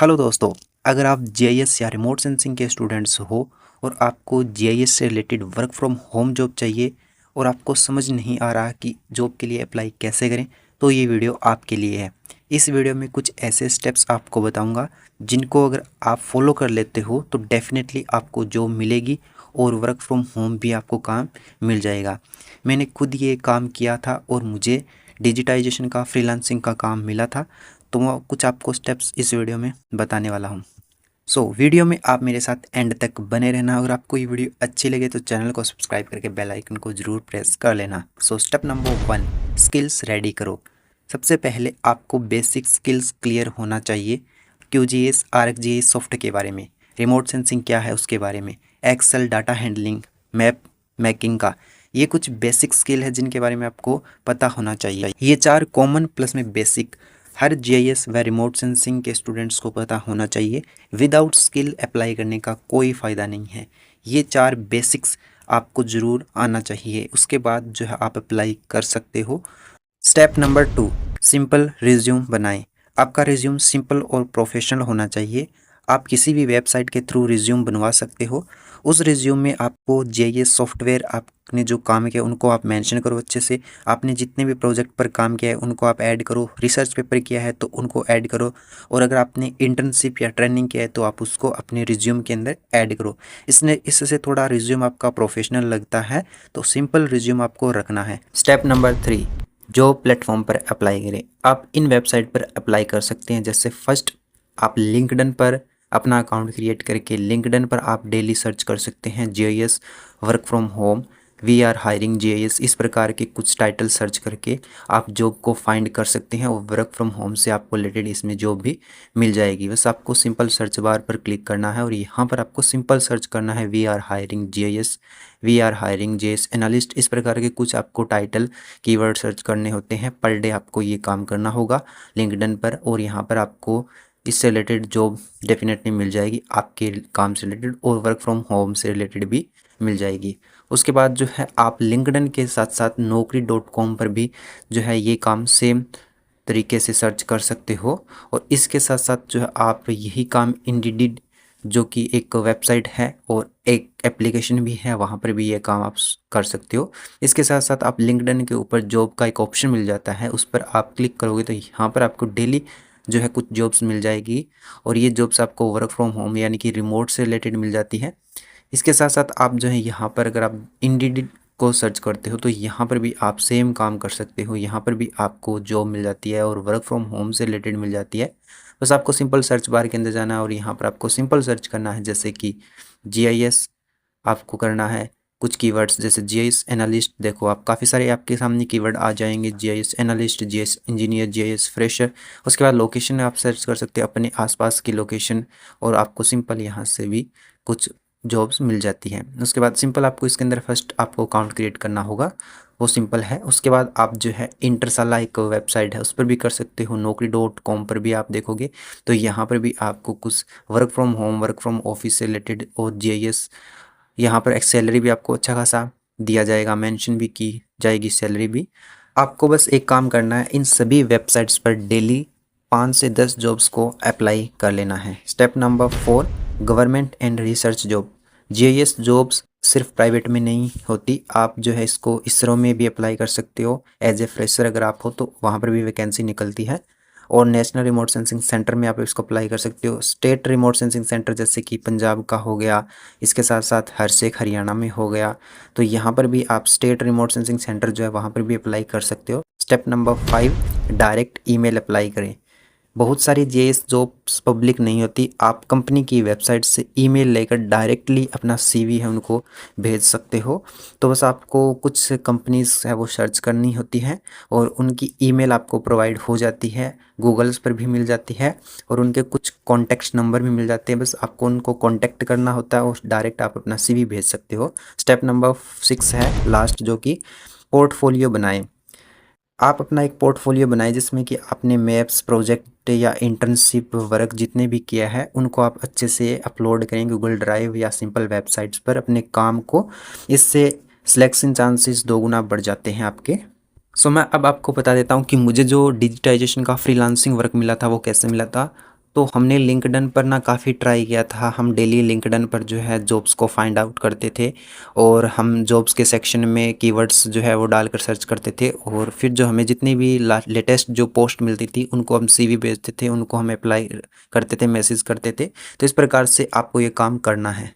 Hello दोस्तों, अगर आप जीआईएस या रिमोट सेंसिंग के स्टूडेंट्स हो और आपको जीआईएस से related work from home job चाहिए और आपको समझ नहीं आ रहा कि जॉब के लिए अप्लाई कैसे करें, तो ये वीडियो आपके लिए है। इस वीडियो में कुछ ऐसे स्टेप्स आपको बताऊंगा जिनको अगर आप फॉलो कर लेते हो तो डेफिनेटली आपको जॉब मिलेगी और वर्क फ्रॉम होम भी आपको काम मिल जाएगा। मैंने खुद ये काम किया था और मुझे डिजिटाइजेशन का फ्रीलांसिंग का काम मिला था, तो मैं कुछ आपको स्टेप्स इस वीडियो में बताने वाला हूँ। वीडियो में आप मेरे साथ एंड तक बने रहना। अगर आपको ये वीडियो अच्छी लगे तो चैनल को सब्सक्राइब करके बेल आइकन को ज़रूर प्रेस कर लेना। स्टेप नंबर 1, स्किल्स रेडी करो। सबसे पहले आपको बेसिक स्किल्स क्लियर होना चाहिए। QGIS ArcGIS सॉफ्ट के बारे में, रिमोट सेंसिंग क्या है उसके बारे में, Excel, data handling, map making का, ये कुछ बेसिक स्किल है जिनके बारे में आपको पता होना चाहिए। ये 4 कॉमन प्लस में बेसिक हर जीआईएस व रिमोट सेंसिंग के स्टूडेंट्स को पता होना चाहिए। विदाउट स्किल अप्लाई करने का कोई फ़ायदा नहीं है। ये 4 बेसिक्स आपको ज़रूर आना चाहिए, उसके बाद जो है आप अप्लाई कर सकते हो। स्टेप नंबर 2, सिंपल रिज्यूम बनाएं। आपका रिज्यूम सिंपल और प्रोफेशनल होना चाहिए। आप किसी भी वेबसाइट के थ्रू रिज्यूम बनवा सकते हो। उस रिज्यूम में आपको जीआईएस सॉफ्टवेयर आपने जो काम किया उनको आप मेंशन करो अच्छे से। आपने जितने भी प्रोजेक्ट पर काम किया है उनको आप ऐड करो। रिसर्च पेपर किया है तो उनको ऐड करो, और अगर आपने इंटर्नशिप या ट्रेनिंग किया है तो आप उसको अपने रिज्यूम के अंदर ऐड करो। इससे थोड़ा रिज्यूम आपका प्रोफेशनल लगता है, तो सिंपल रिज्यूम आपको रखना है। स्टेप नंबर 3, जॉब प्लेटफॉर्म पर अप्लाई करें। आप इन वेबसाइट पर अप्लाई कर सकते हैं। जैसे फर्स्ट, आप लिंक्डइन पर अपना अकाउंट क्रिएट करके लिंक्डइन पर आप डेली सर्च कर सकते हैं GIS work from home, we are hiring GIS, इस प्रकार के कुछ टाइटल सर्च करके आप जॉब को फाइंड कर सकते हैं और वर्क फ्रॉम होम से आपको रिलेटेड इसमें जॉब भी मिल जाएगी। बस आपको सिंपल सर्च बार पर क्लिक करना है और यहाँ पर आपको सिंपल सर्च करना है we are hiring GIS, we are hiring GIS analyst, इस प्रकार के कुछ आपको टाइटल कीवर्ड सर्च करने होते हैं। पर डे आपको ये काम करना होगा लिंक्डइन पर, और यहाँ पर आपको इससे रिलेटेड जॉब डेफिनेटली मिल जाएगी, आपके काम से रिलेटेड और वर्क फ्रॉम होम से रिलेटेड भी मिल जाएगी। उसके बाद जो है आप लिंक्डइन के साथ साथ naukri.com पर भी जो है ये काम सेम तरीके से सर्च कर सकते हो। और इसके साथ साथ जो है आप यही काम इंडीड जो कि एक वेबसाइट है और एक एप्लीकेशन भी है, वहाँ पर भी ये काम आप कर सकते हो। इसके साथ साथ आप लिंक्डइन के ऊपर जॉब का एक ऑप्शन मिल जाता है, उस पर आप क्लिक करोगे तो यहाँ पर आपको डेली जो है कुछ जॉब्स मिल जाएगी, और ये जॉब्स आपको वर्क फ्रॉम होम यानी कि रिमोट से रिलेटेड मिल जाती है। इसके साथ साथ आप जो है यहाँ पर अगर आप इंडीड को सर्च करते हो तो यहाँ पर भी आप सेम काम कर सकते हो। यहाँ पर भी आपको जॉब मिल जाती है और वर्क फ्रॉम होम से रिलेटेड मिल जाती है। बस आपको सिंपल सर्च बार के अंदर जाना है और यहाँ पर आपको सिंपल सर्च करना है, जैसे कि जीआईएस आपको करना है। कुछ कीवर्ड्स जैसे जीआईएस एनालिस्ट, देखो आप काफ़ी सारे आपके सामने कीवर्ड आ जाएंगे, GIS analyst, GIS engineer, GIS fresher. उसके बाद लोकेशन आप सर्च कर सकते हो अपने आसपास की लोकेशन, और आपको सिंपल यहाँ से भी कुछ जॉब्स मिल जाती हैं। उसके बाद सिंपल आपको इसके अंदर फर्स्ट आपको अकाउंट क्रिएट करना होगा, वो सिंपल है। उसके बाद आप जो है इंटरसाला एक वेबसाइट है उस पर भी कर सकते हो। naukri.com पर भी आप देखोगे तो यहाँ पर भी आपको कुछ work from home, work from office से रिलेटेड और जीआईएस, यहाँ पर एक सैलरी भी आपको अच्छा खासा दिया जाएगा, मेंशन भी की जाएगी सैलरी भी। आपको बस एक काम करना है, इन सभी वेबसाइट्स पर डेली 5 से 10 जॉब्स को अप्लाई कर लेना है। Step number 4, government and research job. GIS jobs सिर्फ प्राइवेट में नहीं होती, आप जो है इसको इसरो में भी अप्लाई कर सकते हो। एज ए फ्रेशर अगर आप हो तो वहाँ पर भी वैकेंसी निकलती है, और नेशनल रिमोट सेंसिंग सेंटर में आप इसको अप्लाई कर सकते हो। स्टेट रिमोट सेंसिंग सेंटर जैसे कि पंजाब का हो गया, इसके साथ साथ हरसेक हरियाणा में हो गया, तो यहाँ पर भी आप स्टेट रिमोट सेंसिंग सेंटर जो है वहाँ पर भी अप्लाई कर सकते हो। Step number 5, direct email apply करें। बहुत सारी जेएस जॉब्स पब्लिक नहीं होती, आप कंपनी की वेबसाइट से ईमेल लेकर डायरेक्टली अपना सीवी है उनको भेज सकते हो। तो बस आपको कुछ कंपनीज है वो सर्च करनी होती है और उनकी ईमेल आपको प्रोवाइड हो जाती है, गूगल्स पर भी मिल जाती है, और उनके कुछ कॉन्टैक्ट नंबर भी मिल जाते हैं। बस आपको उनको कॉन्टैक्ट करना होता है और डायरेक्ट आप अपना सीवी भेज सकते हो। स्टेप नंबर 6 है लास्ट, जो कि पोर्टफोलियो बनाएं। आप अपना एक पोर्टफोलियो बनाएं जिसमें कि आपने मैप्स, प्रोजेक्ट या इंटर्नशिप वर्क जितने भी किया है उनको आप अच्छे से अपलोड करें गूगल ड्राइव या सिंपल वेबसाइट्स पर अपने काम को। इससे सिलेक्शन चांसेस 2 गुना बढ़ जाते हैं आपके। मैं अब आपको बता देता हूँ कि मुझे जो डिजिटाइजेशन का फ्रीलांसिंग वर्क मिला था वो कैसे मिला था। तो हमने लिंक्डइन पर ना काफ़ी ट्राई किया था। हम डेली लिंक्डइन पर जो है जॉब्स को फाइंड आउट करते थे और हम जॉब्स के सेक्शन में कीवर्ड्स जो है वो डालकर सर्च करते थे और फिर जो हमें जितनी भी लेटेस्ट जो पोस्ट मिलती थी उनको हम सीवी भेजते थे, उनको हम अप्लाई करते थे, मैसेज करते थे। तो इस प्रकार से आपको ये काम करना है।